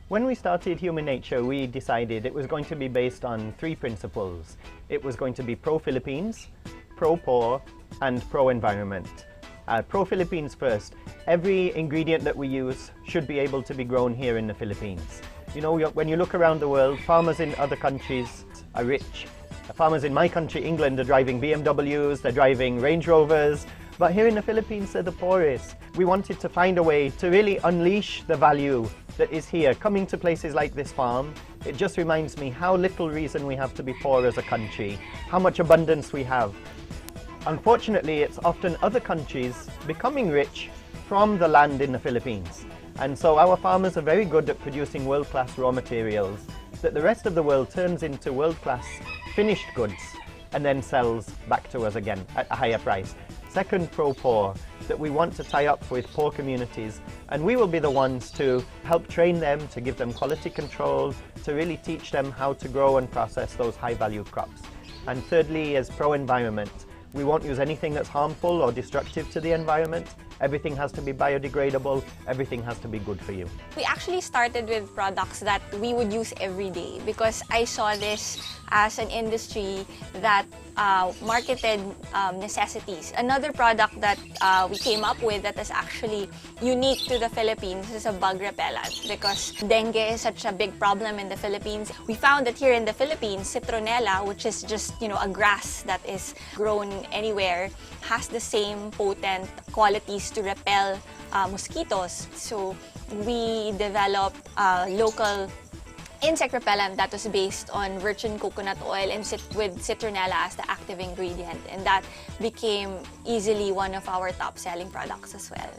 When we started Human Nature, we decided it was going to be based on three principles. It was going to be pro-Philippines, pro-poor, and pro-environment. Pro-Philippines first. Every ingredient that we use should be able to be grown here in the Philippines. You know, when you look around the world, farmers in other countries are rich. Farmers in my country, England, are driving BMWs, they're driving Range Rovers, but here in the Philippines, they're the poorest. We wanted to find a way to really unleash the value that is here. Coming to places like this farm, it just reminds me how little reason we have to be poor as a country, how much abundance we have. Unfortunately, it's often other countries becoming rich from the land in the Philippines. And so our farmers are very good at producing world-class raw materials that the rest of the world turns into world-class finished goods and then sells back to us again at a higher price. Second, pro-poor, that we want to tie up with poor communities, and we will be the ones to help train them, to give them quality control, to really teach them how to grow and process those high-value crops. And thirdly, as pro-environment, we won't use anything that's harmful or destructive to the environment. Everything has to be biodegradable, everything has to be good for you. We actually started with products that we would use every day because I saw this as an industry that marketed necessities. Another product that we came up with that is actually unique to the Philippines is a bug repellent because dengue is such a big problem in the Philippines. We found that here in the Philippines, citronella, which is just, you know, a grass that is grown anywhere, has the same potent qualities to repel mosquitoes. So we developed local insect repellent that was based on virgin coconut oil and with citronella as the active ingredient, and that became easily one of our top selling products as well.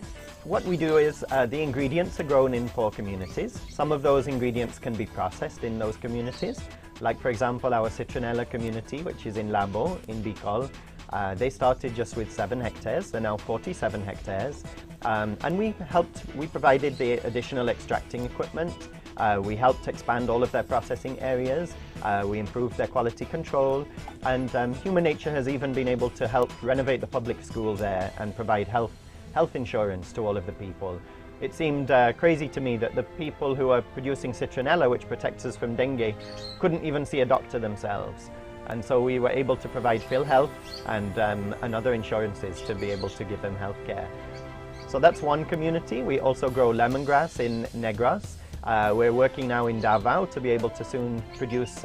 What we do is the ingredients are grown in poor communities. Some of those ingredients can be processed in those communities. Like for example our citronella community, which is in Labo in Bicol. They started just with 7 hectares, they're now 47 hectares. And we provided the additional extracting equipment. We helped expand all of their processing areas. We improved their quality control. And Human Nature has even been able to help renovate the public school there and provide health insurance to all of the people. It seemed crazy to me that the people who are producing citronella, which protects us from dengue, couldn't even see a doctor themselves. And so we were able to provide PhilHealth and other insurances to be able to give them health care. So that's one community. We also grow lemongrass in Negros. We're working now in Davao to be able to soon produce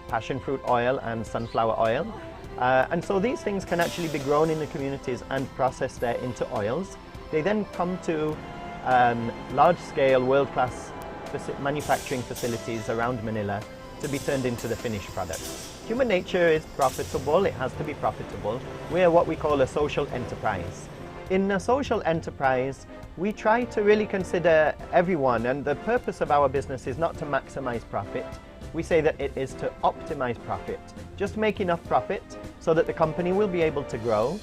passion fruit oil and sunflower oil. And so these things can actually be grown in the communities and processed there into oils. They then come to large-scale, world-class manufacturing facilities around Manila to be turned into the finished product. Human Nature is profitable, it has to be profitable. We are what we call a social enterprise. In a social enterprise, we try to really consider everyone, and the purpose of our business is not to maximize profit. We say that it is to optimize profit. Just make enough profit so that the company will be able to grow,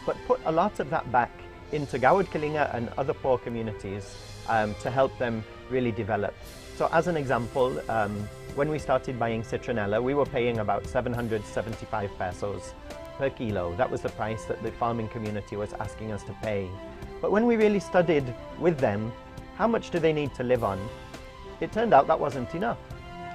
but put a lot of that back into Gawad Kalinga and other poor communities to help them really develop. So as an example, when we started buying citronella, we were paying about 775 pesos per kilo. That was the price that the farming community was asking us to pay. But when we really studied with them, how much do they need to live on? It turned out that wasn't enough.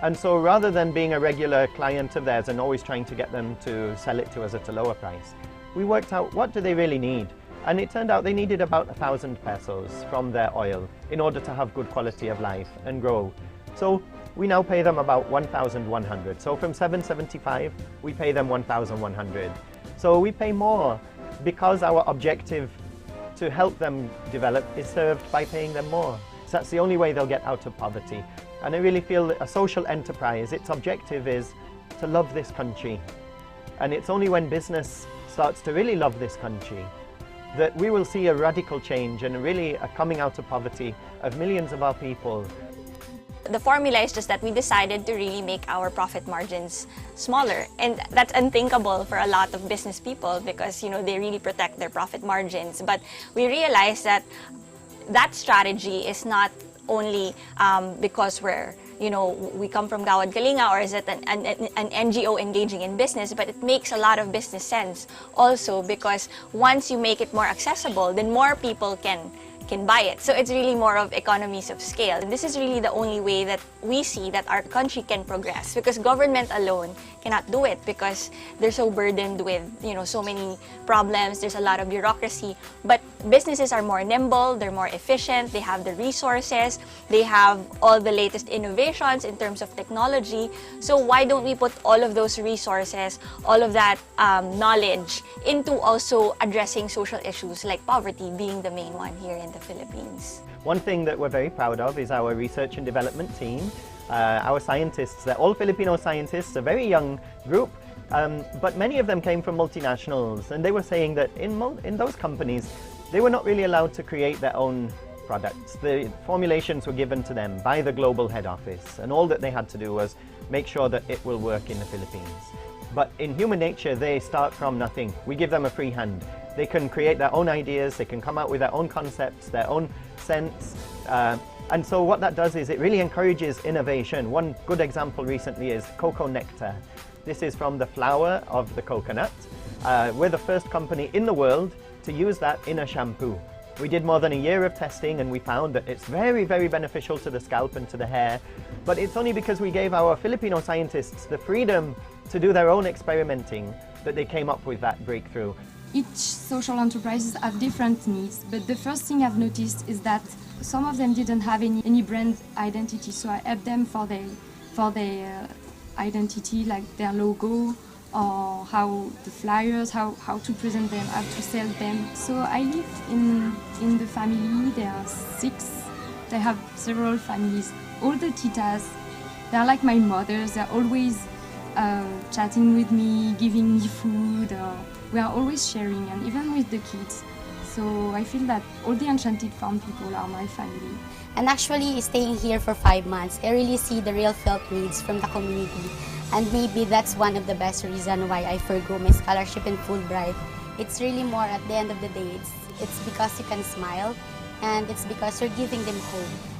And so rather than being a regular client of theirs and always trying to get them to sell it to us at a lower price, we worked out what do they really need. And it turned out they needed about 1,000 pesos from their oil in order to have good quality of life and grow. So we now pay them about 1,100. So from 775, we pay them 1,100. So we pay more because our objective to help them develop is served by paying them more. So that's the only way they'll get out of poverty. And I really feel that a social enterprise, its objective is to love this country. And it's only when business starts to really love this country that we will see a radical change and really a coming out of poverty of millions of our people. The formula is just that we decided to really make our profit margins smaller, and that's unthinkable for a lot of business people because, you know, they really protect their profit margins. But we realized that that strategy is not only because we come from Gawad Kalinga, or is it an NGO engaging in business, but it makes a lot of business sense also because once you make it more accessible, then more people can can buy it. So it's really more of economies of scale. And this is really the only way that we see that our country can progress, because government alone cannot do it because they're so burdened with, so many problems. There's a lot of bureaucracy. But businesses are more nimble, they're more efficient, they have the resources, they have all the latest innovations in terms of technology. So why don't we put all of those resources, all of that knowledge into also addressing social issues like poverty being the main one here in the Philippines? One thing that we're very proud of is our research and development team. Our scientists, they're all Filipino scientists, a very young group, but many of them came from multinationals, and they were saying that in those companies, they were not really allowed to create their own products. The formulations were given to them by the global head office, and all that they had to do was make sure that it will work in the Philippines. But in human nature, they start from nothing. We give them a free hand. They can create their own ideas, they can come out with their own concepts, their own scents, and so what that does is it really encourages innovation. One good example recently is cocoa nectar. This is from the flower of the coconut. We're the first company in the world to use that in a shampoo. We did more than a year of testing, and we found that it's very, very beneficial to the scalp and to the hair. But it's only because we gave our Filipino scientists the freedom to do their own experimenting that they came up with that breakthrough. Each social enterprises have different needs, but the first thing I've noticed is that some of them didn't have any brand identity, so I helped them for their identity, like their logo, or how the flyers, how to present them, how to sell them. So I live in the family. There are 6. They have several families. All the titas, they're like my mothers. They're always chatting with me, giving me food. We are always sharing, and even with the kids. So I feel that all the Enchanted Farm people are my family. And actually, staying here for 5 months, I really see the real felt needs from the community. And maybe that's one of the best reasons why I forgo my scholarship in Fulbright. It's really more, at the end of the day, it's because you can smile, and it's because you're giving them hope.